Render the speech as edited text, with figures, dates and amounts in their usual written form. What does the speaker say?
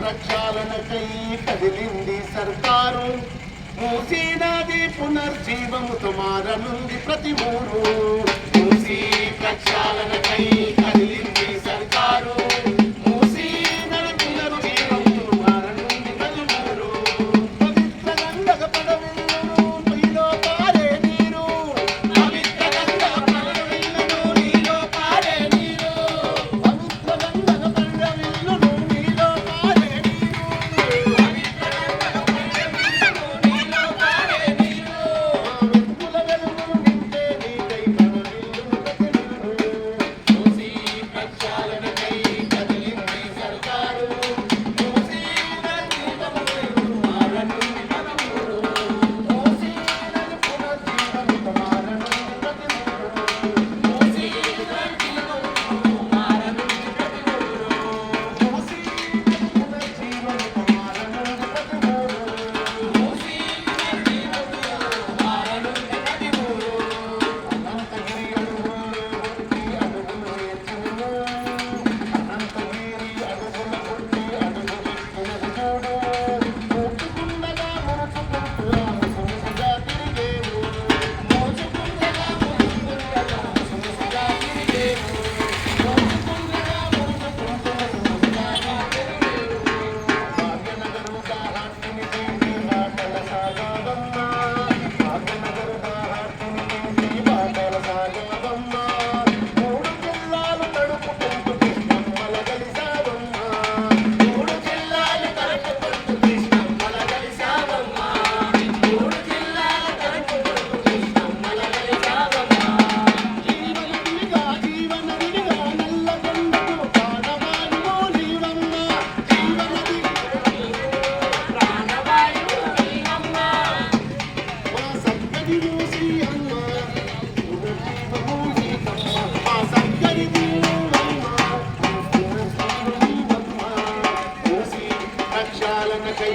ప్రక్షాళనకై కదిలింది సర్కారు. మూసీ నది పునర్జీవముతో మారనుంది ప్రతి ఊరు. మూసీ ప్రక్షాళనకై కదిలింది సర్కారు. మూసీ నది పునర్జీవముతో మారనుంది ప్రతి ఊరు. పవిత్ర గంగ పడవిల్లును పొయ్యిలో పారే నీరు. పవిత్ర గంగ పడవిల్లును నీలో పారే నీరు. పవిత్ర గంగ పడవిల్లును నీలో పారే నీరు. పవిత్ర గంగ పడవిల్లును నీలో పారే నీరు. వెలుగుల వెలుగును నింపే నీకై పడవిల్లును ప్రతి ఊరు. మూసీ ప్రక్షాళనకై కదిలింది సర్కారు. మూసీ నది పునర్జీవముతో మారనుంది ప్రతి ఊరు. మూసీ నది పునర్జీవముతో మారనుంది ప్రతి ఊరు. మూసీ నది పునర్జీవముతో మారనుంది ప్రతి ఊరు. మూసీ నది పునర్జీవముతో మారనుంది ప్రతి ఊరు. మూసీ నది పునర్జీవముతో మారనుంది ప్రతి ఊరు. అనంతగిరి అడుగులు కొట్టి అడుగులు ఎత్తినను. అనంతగిరి అడుగులు కొట్టి అడుగులు ఎత్తినను చూడు. మోచుకుండగా మురుచుకుంటూ ముసుముసుగా తిరిగేవు. మోచుకుండగా మురుచుకుండగా ముసుముసుగా తిరిగేవు. మోచుకుండగా మురుచుకుంటూ ముసుముసుగా తిరిగేవు. భాగ్యనగరు దాహార్తిని చేసి బాటల సాగావమ్మా. భాగ్యనగరు దాహార్తిని చేసి బాటల సాగావమ్మా. మూడు జిల్లాలు తడుపుకుంటూ కృష్ణమ్మల కలిసావమ్మా. మూడు జిల్లాలు తడుపుకుంటూ కృష్ణమ్మల కలిసావమ్మా. మూడు జిల్లాలు తడుపుకుంటూ కృష్ణమ్మల కలిసావమ్మా. జీవనదిగా జీవనదిగా నల్లగొండకు ప్రాణవాయువు నీవమ్మ. జీవనది ప్రాణవాయువు నీవమ్మ. మా సక్కని మూసీ అమ్మ పునర్జీవము నీకమ్మ. మా సక్కని నీవమ్మ పునర్జీవము నీవమ్మ. మూసీ ప్రక్షాళనకై